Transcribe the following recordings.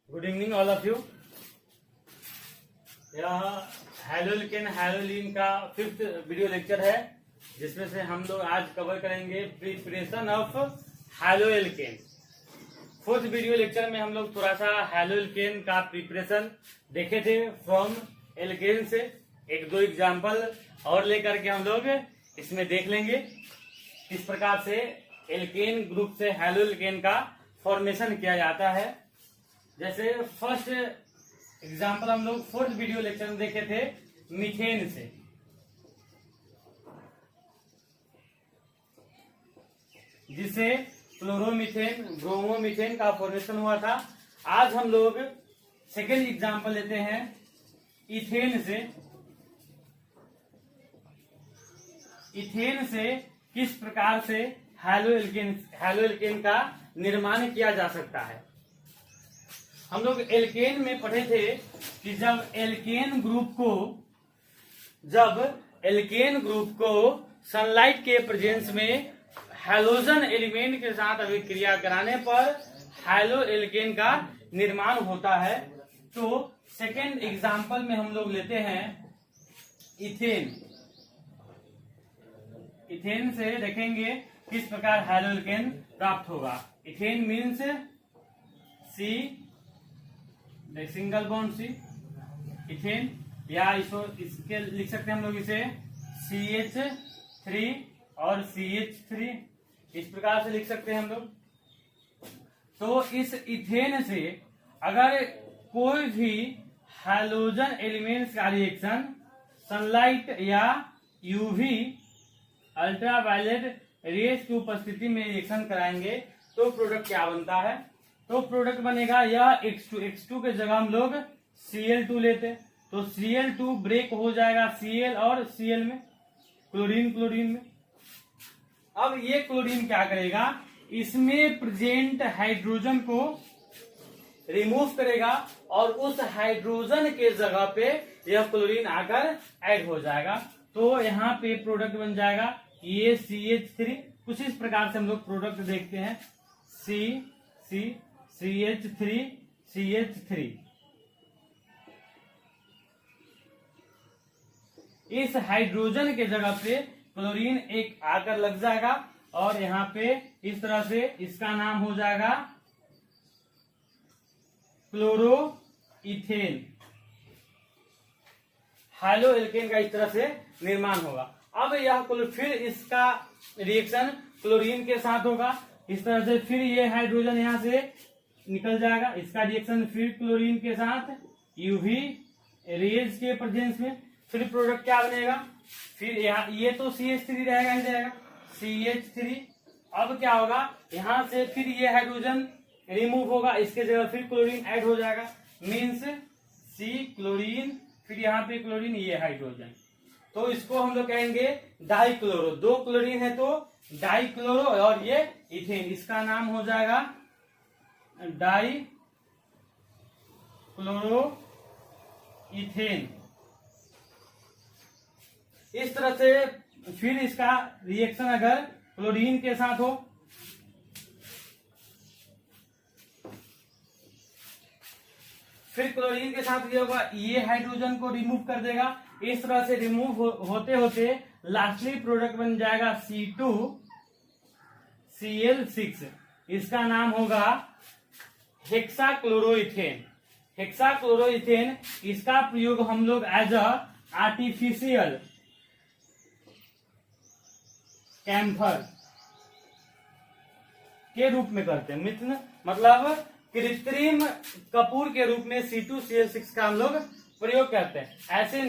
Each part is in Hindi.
Good evening all of you. यह हैलोलिन का 5th वीडियो लेक्चर है, जिसमें से हम लोग आज कवर करेंगे preparation of haloalkane. 4th video lecture में हम लोग थोड़ा सा हैलोएल्केन का प्रिपरेशन देखे थे फ्रॉम एल्केन से। एक दो एग्जाम्पल और लेकर के हम लोग इसमें देख लेंगे किस प्रकार से एल्केन ग्रुप से हैलोएल्केन का फॉर्मेशन किया जाता है। जैसे फर्स्ट एग्जाम्पल हम लोग 4th वीडियो लेक्चर में देखे थे मीथेन से। जिससे क्लोरोमीथेन ब्रोमोमीथेन का फॉर्मेशन हुआ था। आज हम लोग सेकेंड एग्जाम्पल लेते हैं इथेन से। इथेन से किस प्रकार से हैलोएल्केन का निर्माण किया जा सकता है। हम लोग एल्केन में पढ़े थे कि जब एल्केन ग्रुप को सनलाइट के प्रेजेंस में हैलोजन एलिमेंट के साथ अभिक्रिया कराने पर हैलोएल्केन का निर्माण होता है। तो सेकेंड एग्जाम्पल में हम लोग लेते हैं इथेन। इथेन से देखेंगे किस प्रकार हैलोएल्केन प्राप्त होगा। Ethane means C single bond C ethane, या इसके लिख सकते हैं हम लोग इसे CH3 और CH3, इस प्रकार से लिख सकते हैं हम लोग। तो इस इथेन से अगर कोई भी हैलोजन एलिमेंट्स का रिएक्शन सनलाइट या यूवी अल्ट्रावायलेट रेस की उपस्थिति में रिएक्शन कराएंगे तो प्रोडक्ट क्या बनता है। तो प्रोडक्ट बनेगा यह X2 के जगह हम लोग Cl2 लेते, तो Cl2 ब्रेक हो जाएगा Cl और Cl में, क्लोरीन में। अब ये क्लोरीन क्या करेगा, इसमें प्रेजेंट हाइड्रोजन को रिमूव करेगा और उस हाइड्रोजन के जगह पे यह क्लोरीन आकर ऐड हो जाएगा। तो यहाँ पे प्रोडक्ट बन जाएगा ये CH3। कुछ इस प्रकार से हम लोग प्रोडक्ट देखते हैं CH3 इस हाइड्रोजन के जगह पे क्लोरीन एक आकर लग जाएगा और यहाँ पे इस तरह से इसका नाम हो जाएगा क्लोरोइथेन। हैलोएल्केन का इस तरह से निर्माण होगा। अब यह फिर इसका रिएक्शन क्लोरीन के साथ होगा इस तरह से, फिर ये हाइड्रोजन यहाँ से निकल जाएगा, इसका रिएक्शन फिर क्लोरीन के साथ यूवी रेज के प्रेजेंस में, फिर प्रोडक्ट क्या बनेगा, फिर यहाँ ये तो CH3 रहेगा ही रहेगा CH3। अब क्या होगा, यहाँ से फिर ये हाइड्रोजन रिमूव होगा, इसके जगह फिर क्लोरीन ऐड हो जाएगा, मीन्स C क्लोरीन, फिर यहाँ पे क्लोरीन ये हाइड्रोजन। तो इसको हम लोग कहेंगे डाइक्लोरो। 2 क्लोरीन है तो डाइक्लोरो, और ये इथेन, इसका नाम हो जाएगा डाइक्लोरो इथेन। इस तरह से फिर इसका रिएक्शन अगर क्लोरीन के साथ हो, फिर क्लोरीन के साथ ये होगा, ये हाइड्रोजन को रिमूव कर देगा। इस तरह से रिमूव होते होते लास्टली प्रोडक्ट बन जाएगा C2Cl6, इसका नाम होगा हेक्साक्लोरोइथेन। हेक्साक्लोरोइथेन, इसका प्रयोग हम लोग एज अ आर्टिफिशियल कैम्फर के रूप में करते हैं। मतलब कृत्रिम कपूर के रूप में C2Cl6 का हम लोग प्रयोग करते हैं। ऐसे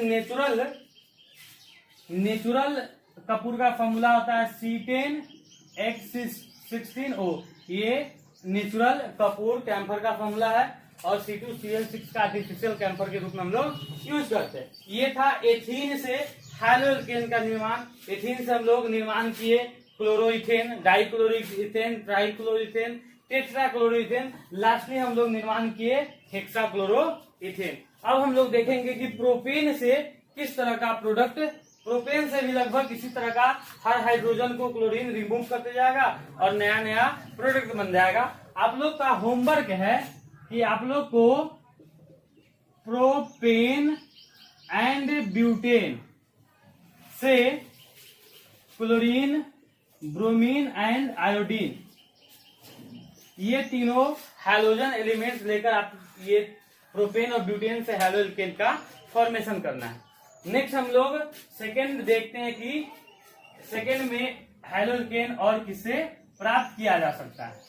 नेचुरल कपूर का फॉर्मूला होता है C10H16O, ये नेचुरल कपूर कैम्फर का फॉर्मूला है, और C2Cl6 का आर्टिफिशियल कैम्फर के रूप में हम लोग यूज करते हैं। ये था एथीन से हैलोएल्केन का निर्माण। एथीन से हम लोग निर्माण किए क्लोरोइथेन, डाइक्लोरोइथेन, ट्राइक्लोरोइथेन, टेट्राक्लोरोइथेन, लास्टली हम लोग निर्माण किए हेक्साक्लोरोइथेन। अब हम लोग देखेंगे कि प्रोपेन से किस तरह का प्रोडक्ट, प्रोपेन से भी लगभग इसी तरह का हर हाइड्रोजन को क्लोरीन रिमूव करते जाएगा और नया नया प्रोडक्ट बन जाएगा। आप लोग का होमवर्क है कि आप लोग को प्रोपेन एंड ब्यूटेन से क्लोरीन, ब्रोमीन एंड आयोडीन, ये तीनों हैलोजन एलिमेंट्स लेकर आप ये प्रोपेन और ब्यूटेन से हैलो एल्केन का फॉर्मेशन करना है। नेक्स्ट हम लोग सेकेंड देखते हैं कि सेकेंड में हैलो एल्केन और किससे प्राप्त किया जा सकता है।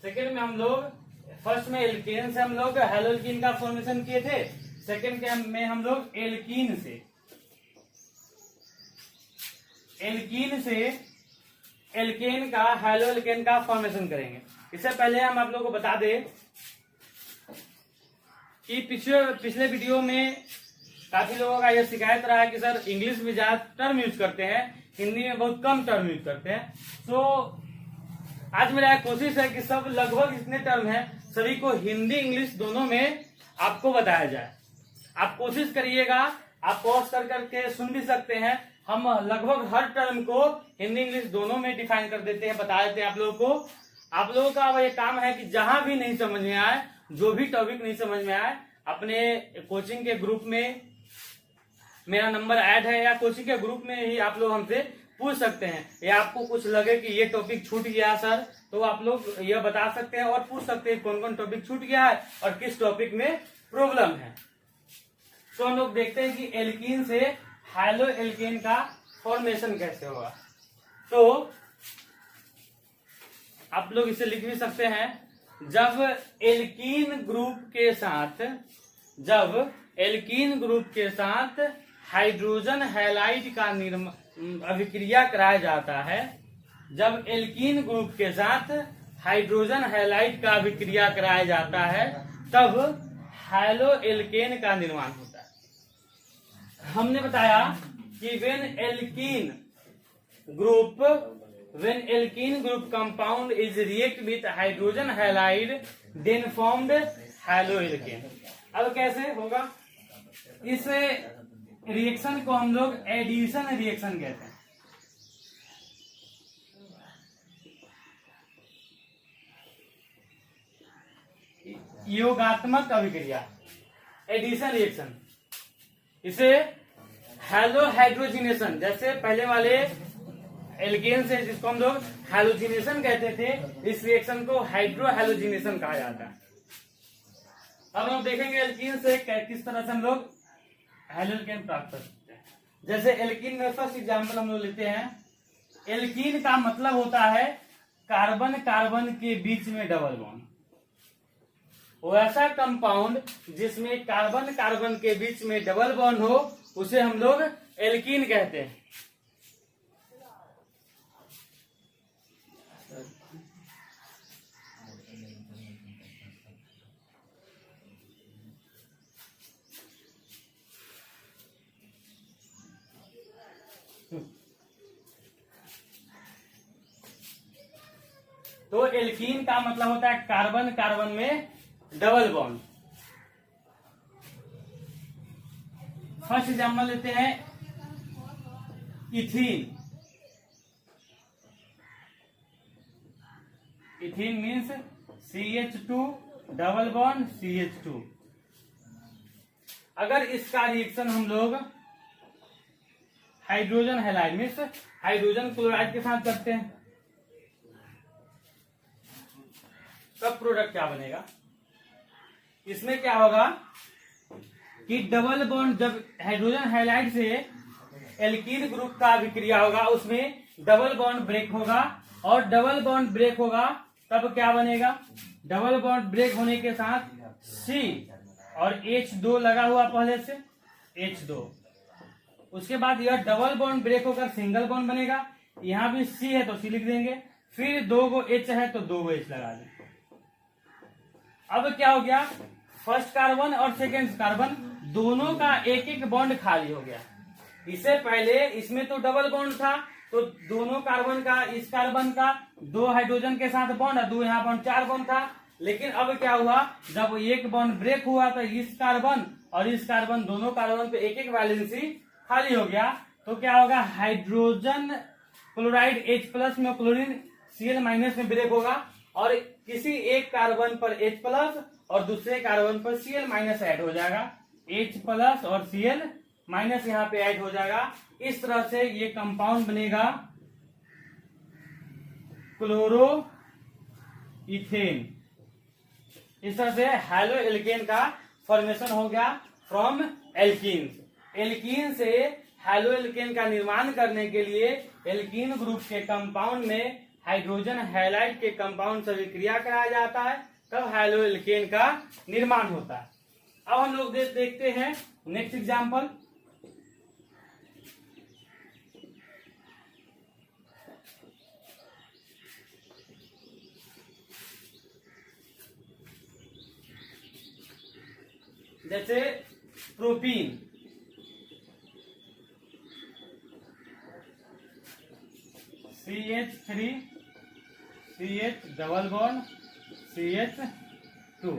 सेकेंड में हम लोग फर्स्ट में एल्केन से हम लोग हैलो एल्कीन का फॉर्मेशन किए थे, सेकेंड में हम लोग एल्कीन से एल्केन का हैलो एल्केन का फॉर्मेशन करेंगे। इससे पहले हम आप लोगों को बता दें कि पिछले वीडियो में काफी लोगों का यह शिकायत रहा है कि सर इंग्लिश में ज्यादा टर्म यूज करते हैं, हिंदी में बहुत कम टर्म यूज करते हैं। तो आज मेरा कोशिश है कि सब लगभग इतने टर्म हैं सभी को हिंदी इंग्लिश दोनों में आपको बताया जाए। आप कोशिश करिएगा, आप पॉज कर करके सुन भी सकते हैं। हम लगभग हर टर्म को हिंदी इंग्लिश दोनों में डिफाइन कर देते हैं, बता देते हैं आप लोगों को। आप लोगों का अब ये काम है कि जहां भी नहीं समझ में आए, जो भी टॉपिक नहीं समझ में आए, अपने कोचिंग के ग्रुप में मेरा नंबर ऐड है या कोचिंग के ग्रुप में ही आप लोग हमसे पूछ सकते हैं। या आपको कुछ लगे कि ये टॉपिक छूट गया सर, तो आप लोग यह बता सकते हैं और पूछ सकते हैं कौन कौन टॉपिक छूट गया है और किस टॉपिक में प्रॉब्लम है। तो हम लोग देखते हैं कि एल्कीन से हैलो एल्केन का फॉर्मेशन कैसे होगा। तो आप लोग इसे लिख भी सकते हैं, जब एल्कीन ग्रुप के साथ हाइड्रोजन हैलाइड का अभिक्रिया कराया जाता है, जब एल्कीन ग्रुप के साथ हाइड्रोजन हैलाइड का अभिक्रिया कराया जाता है, तब हैलो एल्केन का निर्माण होता है। हमने बताया कि when alkene group compound is react with hydrogen halide then formed haloalkane। अब कैसे होगा? इस रिएक्शन को हम लोग एडिशन रिएक्शन कहते हैं। योगात्मक अभिक्रिया, एडिशन रिएक्शन। इसे हैलो हाइड्रोजिनेशन, जैसे पहले वाले एल्केन से जिसको हम लोग हैलोजिनेशन कहते थे, इस रिएक्शन को हाइड्रो हैलोजिनेशन कहा जाता है। अब हम देखेंगे एल्कीन से किस तरह से हम लोग हैलो एल्केन प्राप्त कर सकते हैं। जैसे एल्कीन में फर्स्ट एग्जाम्पल हम लोग लेते हैं। एल्कीन का मतलब होता है कार्बन कार्बन के बीच में डबल बॉन्ड। वो ऐसा कंपाउंड जिसमें कार्बन कार्बन के बीच में डबल बॉन्ड हो, उसे हम लोग एल्कीन कहते हैं। तो एल्कीन का मतलब होता है कार्बन कार्बन में डबल बॉन्ड। फर्स्ट एग्जाम्पल लेते हैं ethene. Ethene means CH2 double bond CH2। अगर इसका रिएक्शन हम लोग hydrogen halide means hydrogen chloride के साथ करते हैं, तब प्रोडक्ट क्या बनेगा? इसमें क्या होगा कि डबल बॉन्ड, जब हाइड्रोजन हैलाइड से एल्कीन ग्रुप का अभिक्रिया होगा, उसमें डबल बॉन्ड ब्रेक होगा, और डबल बॉन्ड ब्रेक होगा तब क्या बनेगा? डबल बॉन्ड ब्रेक होने के साथ C और H2 लगा हुआ पहले से H2। उसके बाद यह डबल बॉन्ड ब्रेक होकर सिंगल बॉन्ड बनेगा। यहाँ भी C है तो C लिख देंगे, फिर 2 गो H है तो 2 गो H लगा देंगे। अब क्या हो गया? फर्स्ट कार्बन और सेकेंड कार्बन दोनों का एक एक बॉन्ड खाली हो गया। इससे पहले इसमें तो डबल बॉन्ड था, तो दोनों कार्बन का, इस कार्बन का 2 हाइड्रोजन के साथ बॉन्ड है, 2 यहाँ बॉन्ड 4 बॉन्ड था। लेकिन अब क्या हुआ, जब एक बॉन्ड ब्रेक हुआ तो इस कार्बन और इस कार्बन, दोनों कार्बन पे एक एक वैलेंसी खाली हो गया। तो क्या होगा, हाइड्रोजन क्लोराइड H+ में क्लोरीन Cl- में ब्रेक होगा और किसी एक कार्बन पर H+ और दूसरे कार्बन पर Cl- ऐड हो जाएगा। H+ और Cl- यहाँ पे ऐड हो जाएगा। इस तरह से ये कंपाउंड बनेगा क्लोरो इथेन। इस तरह से हैलो एल्केन का फॉर्मेशन हो गया फ्रॉम एल्कीन। एल्कीन से हैलो एल्केन का निर्माण करने के लिए एल्कीन ग्रुप के कंपाउंड में हाइड्रोजन हैलाइड के कंपाउंड से विक्रिया कराया जाता है, तब हैलो एल्केन का निर्माण होता है। अब हम लोग देखते हैं नेक्स्ट एग्जांपल। जैसे propene, CH3 CH double bond CH2,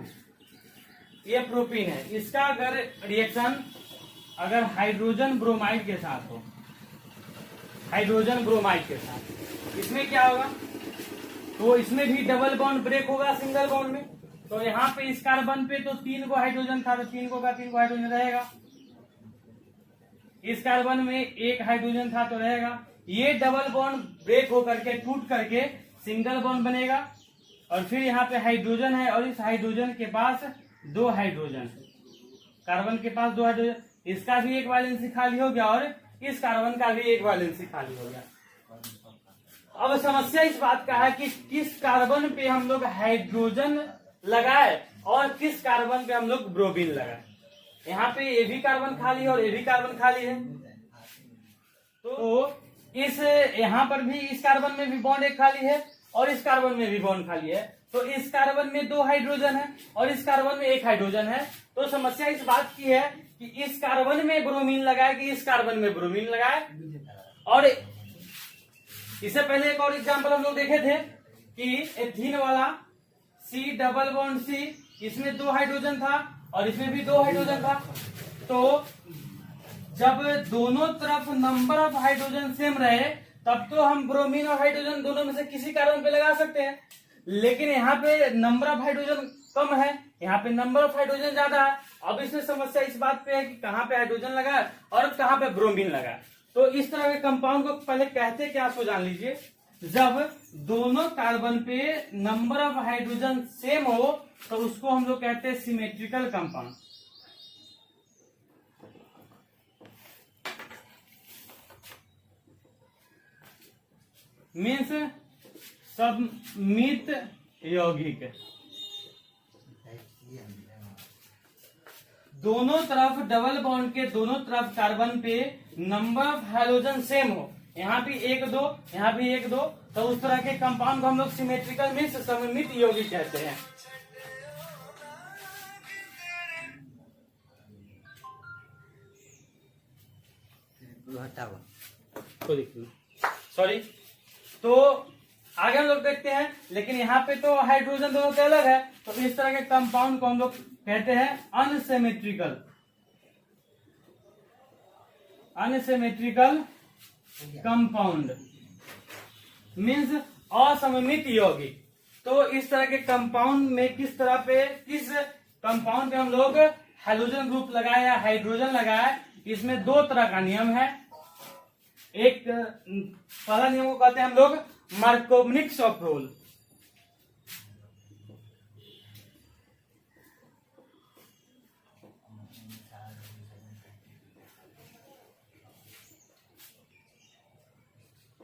ये प्रोपीन है। इसका अगर रिएक्शन अगर हाइड्रोजन ब्रोमाइड के साथ हो, हाइड्रोजन ब्रोमाइड के साथ, इसमें क्या होगा, तो इसमें भी डबल बॉन्ड ब्रेक होगा सिंगल बॉन्ड में। तो यहाँ पे इस कार्बन पे तो 3 गो हाइड्रोजन था, तो 3 गो का 3 गो हाइड्रोजन रहेगा। इस कार्बन में 1 हाइड्रोजन था तो रहेगा। ये डबल बॉन्ड ब्रेक होकर के, टूट करके सिंगल बॉन्ड बनेगा और फिर यहाँ पे हाइड्रोजन है और इस हाइड्रोजन के पास 2 हाइड्रोजन, कार्बन के पास 2 हाइड्रोजन, इसका भी एक वैलेंसी खाली हो गया और इस कार्बन का भी एक वैलेंसी खाली हो गया। अब समस्या इस बात का है कि किस कार्बन पे हम लोग हाइड्रोजन लगाए और किस कार्बन पे हम लोग ब्रोमीन लगाए। यहाँ पे ये भी कार्बन खाली है और ये भी कार्बन खाली है, तो इस यहाँ पर भी इस कार्बन में भी बॉन्ड एक खाली है और इस कार्बन में भी बॉन्ड खाली है। तो इस कार्बन में 2 हाइड्रोजन है और इस कार्बन में 1 हाइड्रोजन है। तो समस्या इस बात की है कि इस कार्बन में ब्रोमीन लगाए कि इस कार्बन में ब्रोमीन लगाए। और इससे पहले एक और एग्जांपल हम लोग देखे थे कि एथीन वाला C डबल बॉन्ड C, इसमें 2 हाइड्रोजन था और इसमें भी 2 हाइड्रोजन था। तो जब दोनों तरफ नंबर ऑफ हाइड्रोजन सेम रहे तब तो हम ब्रोमीन और हाइड्रोजन दोनों में से किसी कार्बन पे लगा सकते हैं। लेकिन यहाँ पे नंबर ऑफ हाइड्रोजन कम है, यहाँ पे नंबर ऑफ हाइड्रोजन ज्यादा है। अब इसमें समस्या इस बात पे है कि कहाँ पे हाइड्रोजन लगा और कहाँ पे ब्रोमीन लगा। तो इस तरह के कंपाउंड को पहले कहते क्या, आपको जान लीजिए। जब दोनों कार्बन पे नंबर ऑफ हाइड्रोजन सेम हो तो उसको हम लोग कहते हैं सिमेट्रिकल कंपाउंड। मीन्स सममित यौगिक। दोनों तरफ डबल बॉन्ड के दोनों तरफ कार्बन पे नंबर ऑफ हाइड्रोजन सेम हो, यहाँ भी 1 2, यहाँ भी 1 2, तो उस तरह के कंपाउंड को हम लोग सिमेट्रिकल मीन्स सममित यौगिक कहते हैं। सॉरी, तो आगे हम लोग देखते हैं। लेकिन यहाँ पे तो हाइड्रोजन दोनों के अलग है, तो इस तरह के कंपाउंड को हम लोग कहते हैं अनसिमेट्रिकल। अनसिमेट्रिकल कंपाउंड मीन्स असममित यौगिक। तो इस तरह के कंपाउंड में किस कंपाउंड पे हम लोग हाइड्रोजन ग्रुप लगाए या हाइड्रोजन लगाए, इसमें 2 तरह का नियम है। एक पहला नियम को कहते हैं हम लोग Markovnikov's of rule.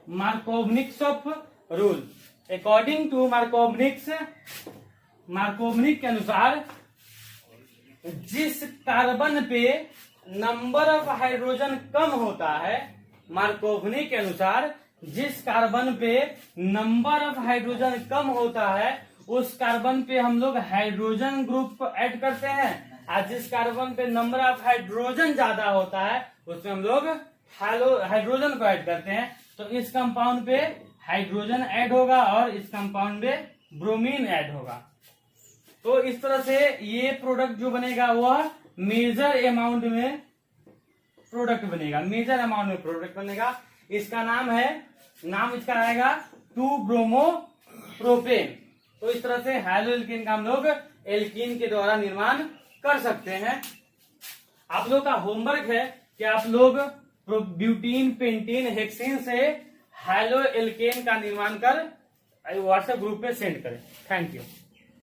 Markovnikov's of rule. According to Markovnikov के अनुसार जिस कार्बन पे नंबर ऑफ हाइड्रोजन कम होता है, मार्कोवनिक के अनुसार जिस कार्बन पे नंबर ऑफ हाइड्रोजन कम होता है उस कार्बन पे हम लोग हाइड्रोजन ग्रुप ऐड करते हैं और जिस कार्बन पे नंबर ऑफ हाइड्रोजन ज्यादा होता है उसमें हम लोग हाइड्रोजन को ऐड करते हैं। तो इस कंपाउंड पे हाइड्रोजन ऐड होगा और इस कंपाउंड में ब्रोमीन ऐड होगा। तो इस तरह से ये प्रोडक्ट जो बनेगा वह मेजर अमाउंट में प्रोडक्ट बनेगा, मेजर अमाउंट में प्रोडक्ट बनेगा। इसका नाम इसका आएगा 2-ब्रोमो-प्रोपेन। तो इस तरह से हैलो एल्कीन का हम लोग एल्कीन के द्वारा निर्माण कर सकते हैं। आप लोग का होमवर्क है कि आप लोग ब्यूटीन, पेंटीन, हेक्सीन से हैलो एल्केन का निर्माण कर व्हाट्सएप ग्रुप पे सेंड करें। Thank you.